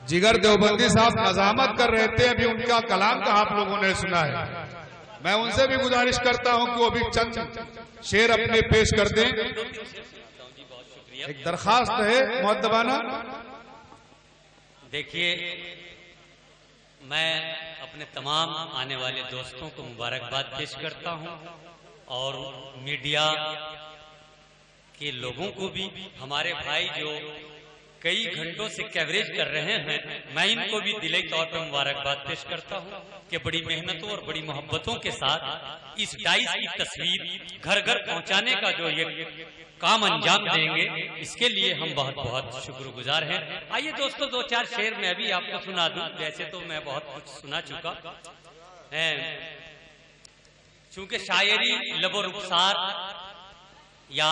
जिगर देवबंदी साहब नजामत कर रहे थे, अभी उनका कलाम का आप लोगों ने सुना है। मैं उनसे भी गुजारिश करता हूं कि वो भी चंद शेर अपने पेश कर दें। एक दरखास्त है मुअद्दबाना। देखिए, मैं अपने तमाम आने वाले दोस्तों को मुबारकबाद पेश करता हूं और मीडिया के लोगों को भी, हमारे भाई जो कई घंटों से कवरेज कर रहे हैं, मैं इनको भी दिली तौर पर मुबारकबाद पेश करता हूं कि बड़ी मेहनतों और बड़ी मोहब्बतों के साथ इस डाइस की तस्वीर घर घर पहुंचाने का जो ये काम अंजाम देंगे, इसके लिए हम बहुत बहुत शुक्रगुजार हैं। आइए दोस्तों, दो चार शेर मैं भी आपको सुना दूं। वैसे तो मैं बहुत कुछ सुना चुका है, चूंकि शायरी लबो रुखसार या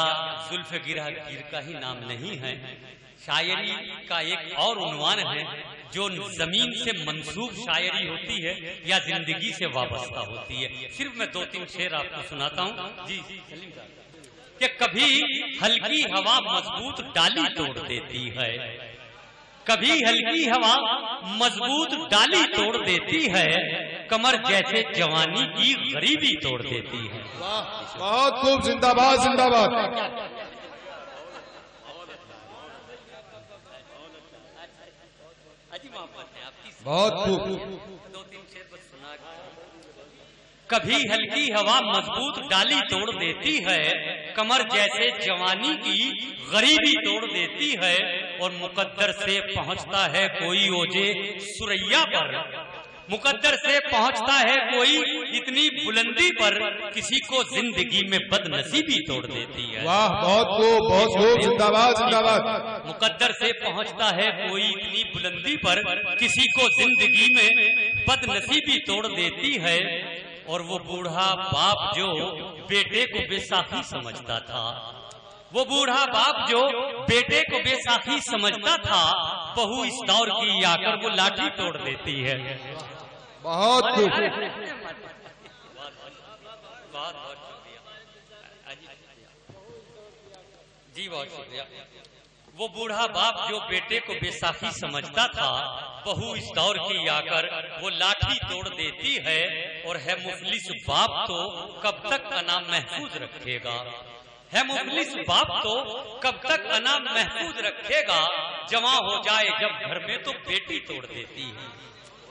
जुल्फ गिर का ही नाम नहीं है। शायरी का एक और उन्वान है जो जमीन से मंसूब शायरी होती है या जिंदगी से वाबस्ता होती है। सिर्फ मैं दो तीन शेर आपको सुनाता हूँ। जी सलीम साहब, कि कभी हल्की हवा मजबूत डाली तोड़ देती है, कभी हल्की हवा मजबूत डाली तोड़ देती है, कमर जैसे जवानी की गरीबी तोड़ देती है। बहुत खूब, जिंदाबाद जिंदाबाद। बहुत खूब। दो तीन शेर बस सुना। कभी हल्की हवा मजबूत डाली तोड़ देती है, कमर जैसे जवानी की गरीबी तोड़ देती है, और मुकद्दर से पहुंचता है कोई ओजे सुरैया पर, मुकद्दर से पहुंचता है कोई इतनी बुलंदी पर, किसी को जिंदगी में बदनसीबी तोड़ देती है। वाह, बहुत खूब, बहुत खूब, जिंदाबाद जिंदाबाद। मुकद्दर से पहुंचता है कोई इतनी बुलंदी पर, किसी को जिंदगी में बदनसीबी तोड़ देती है, और वो बूढ़ा बाप जो बेटे को बेसाखी समझता था, वो बूढ़ा बाप जो बेटे को बेसाखी समझता था, बहू इस दौर की आकर वो लाठी तोड़ देती है। बहुत खूब। जी बहुत शुक्रिया। वो बूढ़ा बाप जो बेटे को बेसाखी समझता था, बहू इस दौर की आकर वो लाठी तोड़ देती है, और है मुफलिस बाप तो कब तक अना महफूज रखेगा, है मुफलिस बाप तो कब तक अना महफूज रखेगा, जवां हो जाए जब घर में तो बेटी तोड़ देती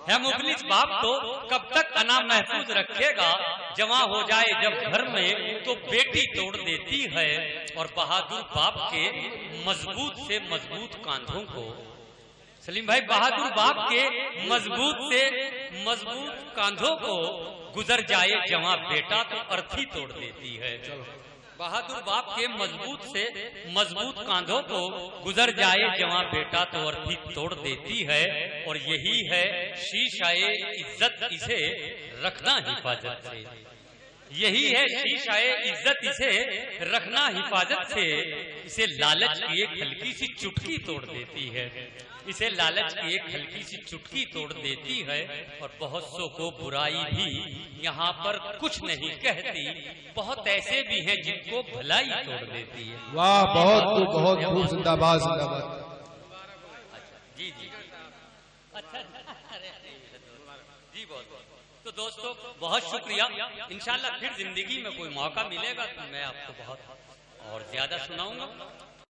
है मुफलिस बाप तो कब तक अना महफूज रखेगा, जवां हो जाए जब घर में तो बेटी तोड़ देती है, और बहादुर बाप के मजबूत से मजबूत कांधों को, सलीम भाई, बहादुर बाप के मजबूत से मजबूत कांधों को गुजर जाए जवां बेटा तो अर्थी तोड़ देती है। बहादुर बाप के मजबूत से मजबूत कांधों को गुजर जाए जवां बेटा तो अर्थी तोड़ देती है, और यही है शीशाए इज्जत, इसे रखना हिफाजत से, यही है शीशाए इज्जत, इसे रखना हिफाजत से, इसे लालच की एक हल्की सी चुटकी तोड़ देती है, इसे लालच की एक हल्की सी चुटकी तोड़ देती है, और बहुत सौ को बुराई भी यहाँ पर कुछ नहीं कहती, बहुत ऐसे भी हैं जिनको भलाई तोड़ देती है। वाह, बहुत खूब, बहुत खूब, जिंदाबाद जिंदाबाद। जी जी, अच्छा जी, बहुत। तो दोस्तों बहुत शुक्रिया। इंशाल्लाह फिर जिंदगी में कोई मौका मिलेगा तो मैं आपको बहुत और ज्यादा सुनाऊंगा।